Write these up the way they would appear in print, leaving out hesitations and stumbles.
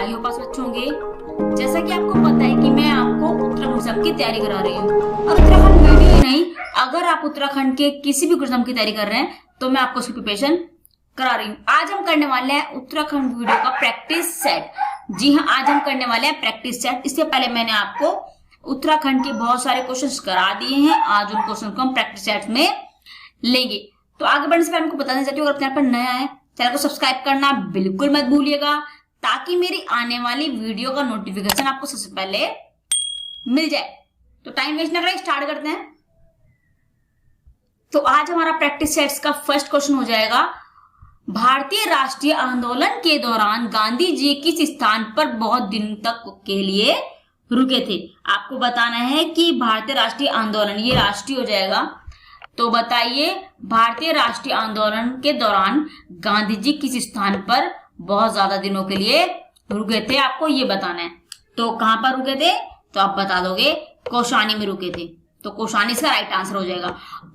I hope आप अच्छे होंगे। जैसा कि आपको पता है कि मैं आपको उत्तराखंड एग्जाम की तैयारी करा रही हूँ, और उत्तराखंड वीडियो ही नहीं, अगर आप उत्तराखंड के किसी भी एग्जाम की तैयारी कर रहे हैं तो मैं आपको उसकी प्रिपरेशन करा रही हूँ। आज हम करने वाले हैं उत्तराखंड वीडियो का प्रैक्टिस सेट। जी हाँ, आज हम करने वाले हैं प्रैक्टिस सेट। इससे पहले मैंने आपको उत्तराखंड के बहुत सारे क्वेश्चंस करा दिए हैं। आज उन क्वेश्चन को हम प्रैक्टिस सेट में लेंगे। तो आगे बढ़ने से पहले आपको बताना चाहती हूँ, अगर चैनल पर नया है चैनल को सब्सक्राइब करना बिल्कुल मत भूलिएगा, ताकि मेरी आने वाली वीडियो का नोटिफिकेशन आपको सबसे पहले मिल जाए। तो टाइम वेस्ट ना करें, स्टार्ट करते हैं। तो आज हमारा प्रैक्टिस सेट्स का फर्स्ट क्वेश्चन हो जाएगा, भारतीय राष्ट्रीय आंदोलन के दौरान गांधी जी किस स्थान पर बहुत दिन तक के लिए रुके थे। आपको बताना है कि भारतीय राष्ट्रीय आंदोलन, ये राष्ट्रीय हो जाएगा, तो बताइए भारतीय राष्ट्रीय आंदोलन के दौरान गांधी जी किस स्थान पर बहुत ज्यादा दिनों के लिए रुके थे, आपको ये बताना है। तो कहां पर रुके थे, तो आप बता दोगे कौशानी में रुके थे। तो कौशानी इसका राइट आंसर हो जाएगा।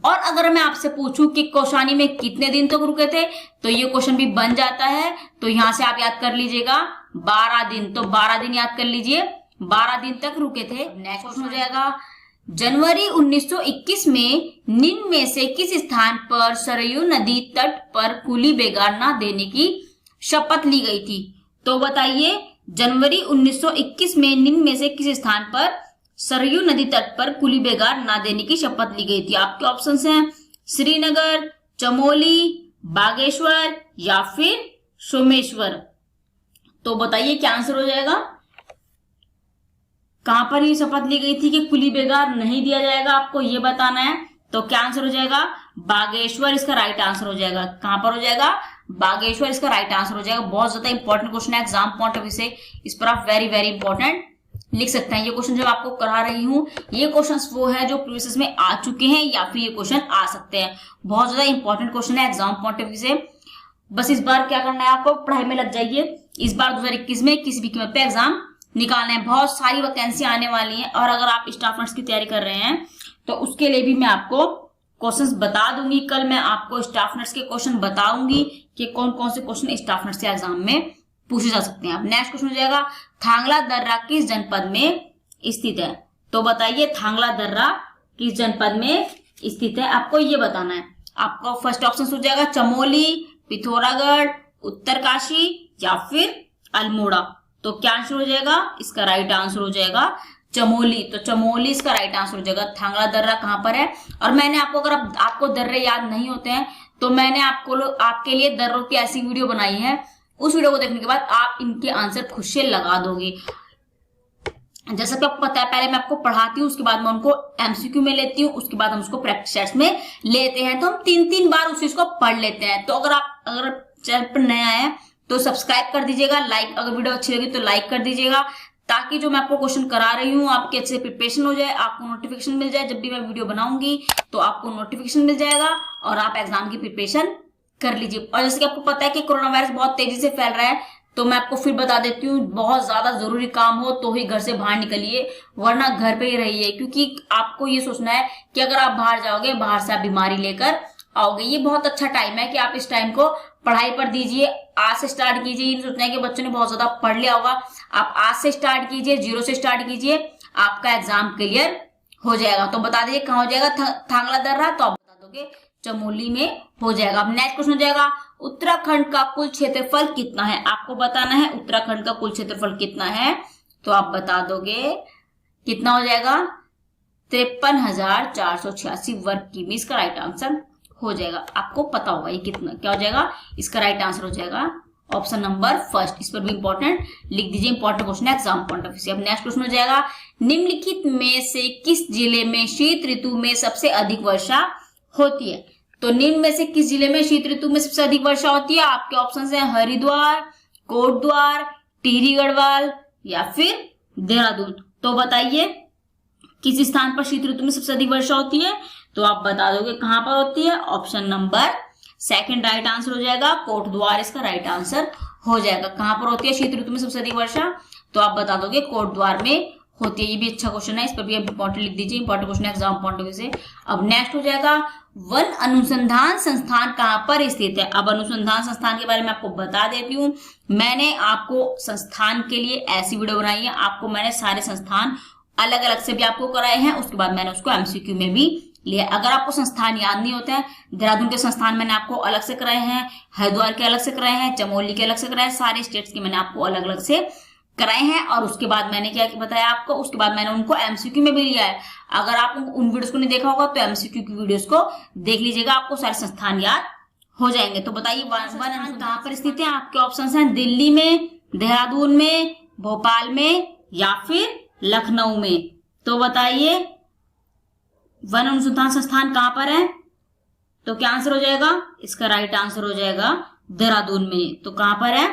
और अगर मैं आपसे पूछूं कि कौशानी में कितने दिन तक रुके थे, तो ये क्वेश्चन भी बन जाता है। तो यहां से आप याद कर लीजिएगा 12 दिन। तो 12 दिन याद कर लीजिए, 12 दिन तक रुके थे। नेक्स्ट क्वेश्चन हो जाएगा, जनवरी 1921 में निम्न में से किस स्थान पर सरयू नदी तट पर खुली बेगार न देने की शपथ ली गई थी। तो बताइए जनवरी 1921 में निम्न में से किस स्थान पर सरयू नदी तट पर खुली बेगार न देने की शपथ ली गई थी। आपके ऑप्शंस हैं श्रीनगर, चमोली, बागेश्वर या फिर सोमेश्वर। तो बताइए क्या आंसर हो जाएगा, कहां पर ये शपथ ली गई थी कि खुली बेगार नहीं दिया जाएगा, आपको ये बताना है। तो क्या आंसर हो जाएगा, बागेश्वर इसका राइट आंसर हो जाएगा। कहां पर हो जाएगा, बागेश्वर इसका राइट आंसर हो जाएगा। बहुत ज्यादा इंपॉर्टेंट क्वेश्चन है एग्जाम पॉइंट ऑफ व्यू से, इस पर आप वेरी वेरी इंपॉर्टेंट लिख सकते हैं। ये क्वेश्चन जो आपको करा रही हूँ, ये क्वेश्चंस वो है जो प्रीवियस में आ चुके हैं या फिर ये क्वेश्चन आ सकते हैं। बहुत ज्यादा इंपॉर्टेंट क्वेश्चन है एग्जाम पॉइंट ऑफ व्यू से। बस इस बार क्या करना है, आपको पढ़ाई में लग जाइए। इस बार 2021 में किसी भी कीमत पे एग्जाम निकालना है। बहुत सारी वैकेंसी आने वाली हैं, और अगर आप स्टाफ नर्स की तैयारी कर रहे हैं तो उसके लिए भी मैं आपको क्वेश्चंस बता दूंगी। कल मैं आपको स्टाफ नर्स के क्वेश्चन बताऊंगी कि कौन कौन से क्वेश्चन स्टाफ नर्स के एग्जाम में पूछे जा सकते हैं। अब नेक्स्ट क्वेश्चन हो जाएगा, थांगला दर्रा किस जनपद में स्थित है। तो बताइए थांगला दर्रा किस जनपद में स्थित है, आपको ये बताना है। आपका फर्स्ट ऑप्शन हो जाएगा चमोली, पिथौरागढ़, उत्तरकाशी या फिर अल्मोड़ा। तो क्या आंसर हो जाएगा, इसका राइट आंसर हो जाएगा चमोली। तो चमोली इसका राइट आंसर हो जाएगा। थांगला दर्रा कहां पर है, और मैंने आपको, अगर आपको दर्रे याद नहीं होते हैं तो मैंने आपके लिए दर्रों की ऐसी वीडियो बनाई है। उस वीडियो को देखने के बाद आप इनके आंसर खुद से लगा दोगे। जैसा कि आपको पता है, पहले मैं आपको पढ़ाती हूँ, उसके बाद मैं उनको एमसीक्यू में लेती हूँ, उसके बाद हम उसको प्रैक्टिस सेट्स में लेते हैं। तो हम 3-3 बार उस चीज को पढ़ लेते हैं। तो अगर चैनल पर नया है तो सब्सक्राइब कर दीजिएगा, लाइक, अगर वीडियो अच्छी लगी तो लाइक कर दीजिएगा, ताकि जो मैं आपको क्वेश्चन करा रही हूँ आपकी अच्छे से प्रिपरेशन हो जाए, आपको नोटिफिकेशन मिल जाए। जब भी मैं वीडियो बनाऊंगी तो आपको नोटिफिकेशन मिल जाएगा और आप एग्जाम की प्रिपरेशन कर लीजिए। और जैसे कि आपको पता है कि कोरोना वायरस बहुत तेजी से फैल रहा है, तो मैं आपको फिर बता देती हूँ, बहुत ज्यादा जरूरी काम हो तो ही घर से बाहर निकलिए, वरना घर पे ही रहिए। क्योंकि आपको ये सोचना है कि अगर आप बाहर जाओगे, बाहर से आप बीमारी लेकर आओगे। ये बहुत अच्छा टाइम है कि आप इस टाइम को पढ़ाई पर दीजिए। आज से स्टार्ट कीजिए। ये सोचना है कि बच्चों ने बहुत ज्यादा पढ़ लिया होगा, आप आज से स्टार्ट कीजिए, 0 से स्टार्ट कीजिए, आपका एग्जाम क्लियर हो जाएगा। तो बता दीजिए कहाँ हो जाएगा थांगला दर्रा, तो आप बता दोगे चमोली में हो जाएगा। अब नेक्स्ट क्वेश्चन हो जाएगा, उत्तराखंड का कुल क्षेत्रफल कितना है। आपको बताना है उत्तराखंड का कुल क्षेत्रफल कितना है, तो आप बता दोगे कितना हो जाएगा, 53,486 वर्ग किमी इसका राइट आंसर हो जाएगा। आपको पता होगा ये कितना क्या हो जाएगा, इसका राइट आंसर हो जाएगा ऑप्शन नंबर फर्स्ट। इस पर भी इंपॉर्टेंट लिख दीजिए, इंपॉर्टेंट क्वेश्चन है एग्जाम पॉइंट ऑफ व्यू से। अब नेक्स्ट क्वेश्चन हो जाएगा, निम्नलिखित में से किस जिले में शीत ऋतु में सबसे अधिक वर्षा होती है। तो निम्न में से किस जिले में शीत ऋतु में सबसे अधिक वर्षा होती है। आपके ऑप्शन है हरिद्वार, कोटद्वार, टिहरी गढ़वाल या फिर देहरादून। तो बताइए किस स्थान पर शीत ऋतु में सबसे अधिक वर्षा होती है, तो आप बता दोगे कहां पर होती है। Option number second right answer हो जाएगा, कोटद्वार इसका राइट आंसर हो जाएगा। कहां पर होती है शीत ऋतु में सबसे अधिक वर्षा, तो आप बता दोगे कोटद्वार में होती है। ये भी अच्छा क्वेश्चन है, इस पर भी आप इंपॉर्टेंट लिख दीजिए, इंपॉर्टेंट क्वेश्चन है एग्जाम पॉइंट ऑफ व्यू से। अब नेक्स्ट हो जाएगा वन अनुसंधान संस्थान कहाँ पर स्थित है। अब अनुसंधान संस्थान के बारे में आपको बता देती हूँ। मैंने आपको संस्थान के लिए ऐसी वीडियो बनाई है, आपको मैंने सारे संस्थान अलग अलग से भी आपको कराए हैं, उसके बाद मैंने उसको एमसीक्यू में भी लिया। अगर आपको संस्थान याद नहीं होते हैं, देहरादून के संस्थान मैंने आपको अलग से कराए हैं, हरिद्वार के अलग से कराए हैं, चमोली के अलग से कराए हैं, सारे स्टेट्स के मैंने आपको अलग अलग से कराए हैं। और उसके बाद मैंने क्या बताया आपको, उसके बाद मैंने उनको एमसीक्यू में भी लिया है। अगर आप उन वीडियोस को नहीं देखा होगा तो एमसीक्यू की वीडियोस को देख लीजिएगा, आपको सारे संस्थान याद हो जाएंगे। तो बताइए वन कहाँ पर स्थित है। आपके ऑप्शन हैं दिल्ली में, देहरादून में, भोपाल में या फिर लखनऊ में। तो बताइए वन अनुसंधान संस्थान कहाँ पर है। तो क्या आंसर हो जाएगा, इसका राइट आंसर हो जाएगा देहरादून में। तो कहाँ पर है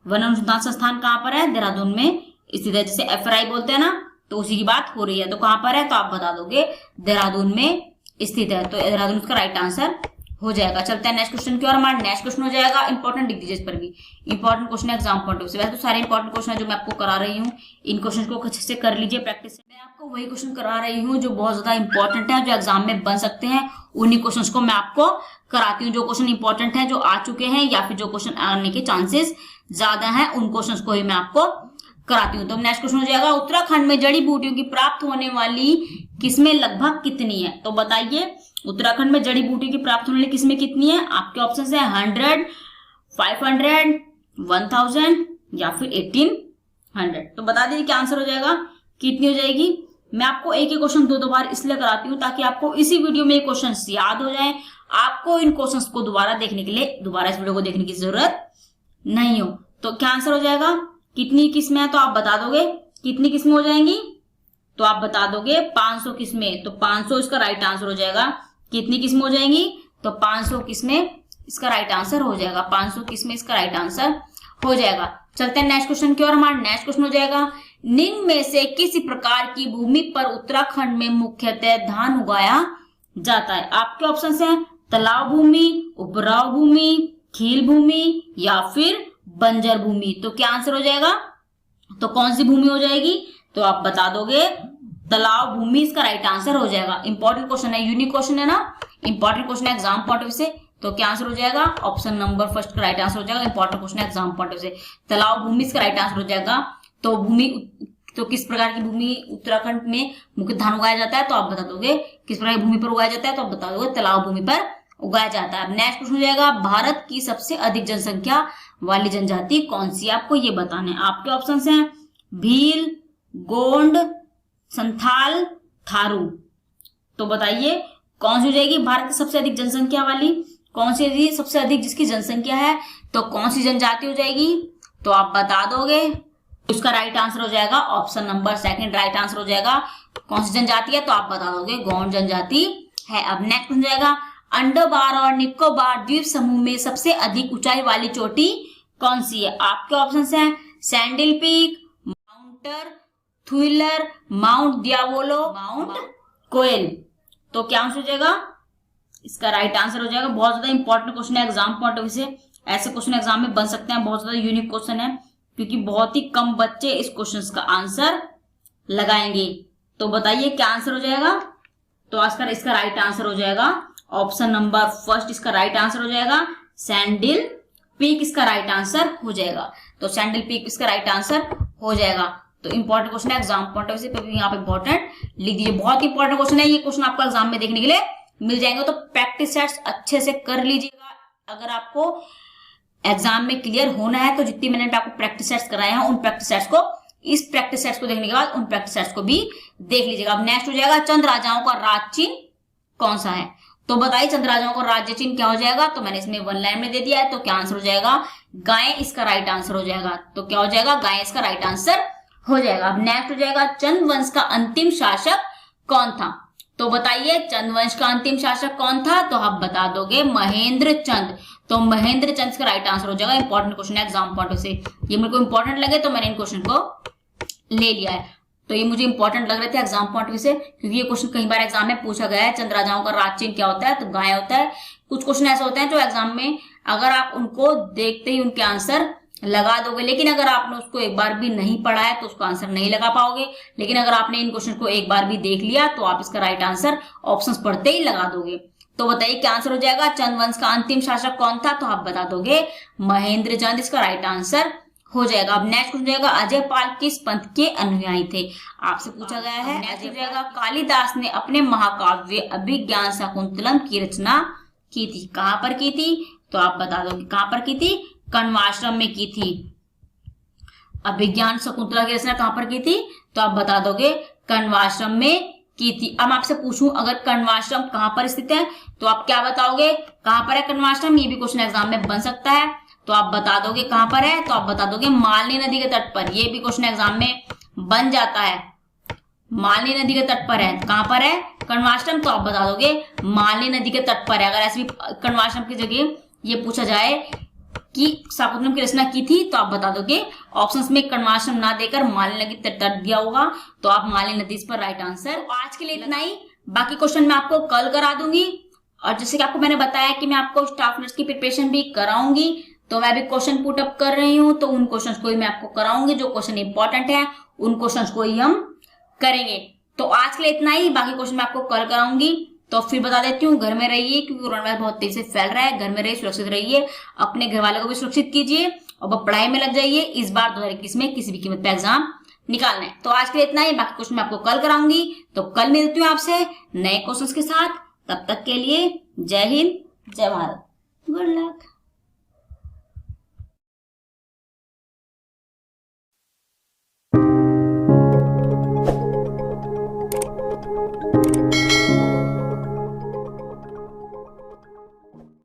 वन अनुसंधान संस्थान, कहाँ पर है, देहरादून में स्थित है। जैसे एफआरआई बोलते हैं ना, तो उसी की बात हो रही है। तो कहाँ पर है, तो आप बता दोगे देहरादून में स्थित है। तो देहरादून का राइट आंसर हो जाएगा। चलते हैं नेक्स्ट क्वेश्चन की ओर। हमारा नेक्स्ट क्वेश्चन हो जाएगा, इंपॉर्टेंट लिख दीजिए इस पर भी, इंपॉर्टेंट क्वेश्चन है एग्जाम पॉइंट ऑफ व्यू से। वैसे तो सारे इंपॉर्टेंट क्वेश्चन है जो मैं आपको करा रही हूँ, इन क्वेश्चन को अच्छे से कर लीजिए प्रैक्टिस। मैं आपको वही क्वेश्चन करा रही हूँ जो बहुत ज्यादा इंपॉर्टेंट है, जो एग्जाम में बन सकते हैं, उन्हीं क्वेश्चन को मैं आपको कराती हूँ। जो क्वेश्चन इंपॉर्टेंट है, जो आ चुके हैं, या फिर जो क्वेश्चन आने के चांसेस ज्यादा है, उन क्वेश्चन को ही मैं आपको कराती हूँ। तो नेक्स्ट क्वेश्चन हो जाएगा, उत्तराखंड में जड़ी बूटियों की प्राप्त होने वाली किस्में लगभग कितनी है। तो बताइए उत्तराखंड में जड़ी बूटी की प्राप्त होने वाली किस्में कितनी है। आपके ऑप्शन है 100, 500, 1000 या फिर 1800। तो बता दीजिए क्या आंसर हो जाएगा, कितनी हो जाएगी। मैं आपको एक ही क्वेश्चन दो बार इसलिए कराती हूँ ताकि आपको इसी वीडियो में क्वेश्चन याद हो जाए, आपको इन क्वेश्चंस को दोबारा देखने के लिए दोबारा इस वीडियो को देखने की जरूरत नहीं हो। तो क्या आंसर हो जाएगा, कितनी किस्में हैं, तो आप बता दोगे कितनी किस्में हो जाएंगी। तो आप बता दोगे 500 किस्में। तो 500 इसका राइट आंसर हो जाएगा। कितनी किस्में हो जाएंगी, तो 500 किस्में इसका राइट आंसर हो जाएगा। 500 किस्में इसका राइट आंसर हो जाएगा। चलते हैं नेक्स्ट क्वेश्चन की ओर। हमारा नेक्स्ट क्वेश्चन हो जाएगा, निम्न में से किसी प्रकार की भूमि पर उत्तराखंड में मुख्यतः धान उगाया जाता है। आपके ऑप्शन हैं तालाब भूमि, उपराव भूमि, खील भूमि या फिर बंजर भूमि। तो क्या आंसर हो जाएगा, तो कौन सी भूमि हो जाएगी, तो आप बता दोगे तालाब भूमि इसका राइट आंसर हो जाएगा। इंपॉर्टेंट क्वेश्चन है, यूनिक क्वेश्चन है ना, इंपॉर्टेंट क्वेश्चन है एग्जाम पॉइंट ऑफ व्यू से। तो क्या आंसर हो जाएगा, ऑप्शन नंबर फर्स्ट का राइट आंसर हो जाएगा। इंपॉर्टेंट क्वेश्चन है एग्जाम पॉइंट ऑफ व्यू से, तालाब भूमि इसका राइट आंसर हो जाएगा। तो भूमि, तो किस प्रकार की भूमि उत्तराखंड में मुख्य धान उगाया जाता है, तो आप बता दोगे किस प्रकार की भूमि पर उगाया जाता है, तो आप बता दोगे तालाब भूमि पर उगाया जाता है। अब नेक्स्ट क्वेश्चन हो जाएगा, भारत की सबसे अधिक जनसंख्या वाली जनजाति कौन सी है, आपको ये बताना है। आपके ऑप्शन हैं भील, गोंड, संथाल, थारू। तो बताइए कौन सी हो जाएगी भारत की सबसे अधिक जनसंख्या वाली, कौन सी सबसे अधिक जिसकी जनसंख्या है, तो कौन सी जनजाति हो जाएगी, तो आप बता दोगे। उसका राइट आंसर हो जाएगा option number second right answer हो जाएगा। कौन सी जनजाति है, तो आप बता दोगे गोंड जनजाति है। अब नेक्स्ट हो जाएगा, अंडमान और निकोबार द्वीप समूह में सबसे अधिक ऊंचाई वाली चोटी कौन सी है। आपके ऑप्शन हैं सैंडल पीक, माउंटर थ्विलर, माउंट दियावोलो, माउंट कोयल। तो क्या आंसर हो जाएगा, इसका राइट आंसर हो जाएगा। बहुत ज्यादा इंपॉर्टेंट क्वेश्चन है एग्जाम पॉइंट ऑफ व्यू से, ऐसे क्वेश्चन एग्जाम में बन सकते हैं, बहुत ज्यादा यूनिक क्वेश्चन है क्योंकि बहुत ही कम बच्चे इस क्वेश्चन का आंसर लगाएंगे। तो बताइए क्या आंसर हो जाएगा, तो आजकल इसका राइट आंसर हो जाएगा ऑप्शन नंबर फर्स्ट इसका राइट आंसर हो जाएगा। सैंडल पीक इसका राइट आंसर हो जाएगा। तो सैंडल पीक इसका राइट आंसर हो जाएगा। तो इंपॉर्टेंट क्वेश्चन है एग्जाम पॉइंट ऑफ व्यू से, यहाँ पे इंपॉर्टेंट लिख दीजिए। बहुत इंपॉर्टेंट क्वेश्चन है, ये क्वेश्चन आपको एग्जाम में देखने के लिए मिल जाएंगे। तो प्रैक्टिस सेट्स अच्छे से कर लीजिएगा। अगर आपको एग्जाम में क्लियर होना है तो जितनी मैंने आपको प्रैक्टिस सेट्स कराए हैं, उन प्रैक्टिस सेट्स को, इस प्रैक्टिस सेट्स को देखने के बाद उन प्रैक्टिस सेट्स को भी देख लीजिएगा। अब नेक्स्ट हो जाएगा, चंद राजाओं का राज चिन्ह कौन सा है। तो बताइए चंद राजाओं का राज्य चिन्ह क्या हो जाएगा। तो मैंने इसमें वन लाइन में दे दिया है। तो क्या आंसर हो जाएगा, गाय इसका राइट आंसर हो जाएगा। तो क्या हो जाएगा, गाय इसका राइट आंसर हो जाएगा। अब नेक्स्ट हो जाएगा, चंद वंश का अंतिम शासक कौन था। तो बताइए चंद वंश का अंतिम शासक कौन था, तो आप बता दोगे महेंद्र चंद। तो महेंद्र चंद का राइट आंसर हो जाएगा। इंपॉर्टेंट क्वेश्चन है एग्जाम पॉइंट ऑफ से, ये मेरे को इंपॉर्टेंट लगे तो मैंने इन क्वेश्चन को ले लिया है। तो ये मुझे इंपॉर्टेंट लग रहे थे एग्जाम पॉइंट ऑफ से, क्योंकि ये क्वेश्चन कई बार एग्जाम में पूछा गया है। चंद राजाओं का राज चिन्ह क्या होता है, तो गाय होता है। कुछ क्वेश्चन ऐसे होते हैं जो एग्जाम में अगर आप उनको देखते ही उनके आंसर लगा दोगे। लेकिन अगर आपने उसको एक बार भी नहीं पढ़ा है तो उसका आंसर नहीं लगा पाओगे। लेकिन अगर आपने इन क्वेश्चन को एक बार भी देख लिया तो आप इसका राइट आंसर ऑप्शंस पढ़ते ही लगा दोगे। तो बताइए क्या आंसर हो जाएगा। चंद वंश का अंतिम शासक कौन था, तो आप बता दोगे महेंद्र चंद इसका राइट आंसर हो जाएगा। अब नेक्स्ट क्वेश्चन जाएगा अजय पाल किस पंथ के अनुयायी थे, आपसे पूछा गया है। अजय जाएगा कालिदास ने अपने महाकाव्य अभिज्ञान शाकुंतलम की रचना की थी, कहां पर की थी, तो आप बता दोगे कहां पर की थी, कण्वाश्रम में की थी। अभिज्ञान शकुंतला की रचना कहां पर की थी, तो आप बता दोगे कण्वाश्रम में की थी। अब आपसे पूछूं अगर कण्वाश्रम कहां पर स्थित है तो आप क्या बताओगे, कहां पर है कण्वाश्रम, ये भी क्वेश्चन एग्जाम में बन सकता है। तो आप बता दोगे कहां पर है, तो आप बता दोगे मालनी नदी के तट पर, ये भी क्वेश्चन एग्जाम में बन जाता है। मालनी नदी के तट पर है, कहां पर है कण्वाश्रम, तो आप बता दोगे मालनी नदी के तट पर है। अगर ऐसे भी कण्वाश्रम की जगह ये पूछा जाए कि शाकुंतलम की रचना की थी तो आप बता दोगे ऑप्शंस में कण्वाश्रम ना देकर मालनी नदी तट दिया होगा, तो आप मालनी नदी इस पर राइट आंसर। तो आज के लिए इतना ही, बाकी क्वेश्चन मैं आपको कल करा दूंगी। और जैसे कि आपको मैंने बताया कि मैं आपको स्टाफ नर्स की प्रिपरेशन भी कराऊंगी, तो मैं अभी क्वेश्चन पुट अप कर रही हूँ, तो उन क्वेश्चन को ही मैं आपको कराऊंगी। जो क्वेश्चन इंपॉर्टेंट है उन क्वेश्चन को ही हम करेंगे। तो आज के लिए इतना ही, बाकी क्वेश्चन मैं आपको कल कराऊंगी। तो फिर बता देती हूँ, घर में रहिए क्योंकि कोरोना वायरस बहुत तेजी से फैल रहा है। घर में रहिए, सुरक्षित रहिए, अपने घर वालों को भी सुरक्षित कीजिए और पढ़ाई में लग जाइए। इस बार 2021 में किसी भी कीमत पे एग्जाम निकालना है। तो आज के लिए इतना ही, बाकी क्वेश्चन मैं आपको कल कराऊंगी। तो कल मिलती हूँ आपसे नए क्वेश्चन के साथ। तब तक के लिए जय हिंद, जय भारत, गुड लक।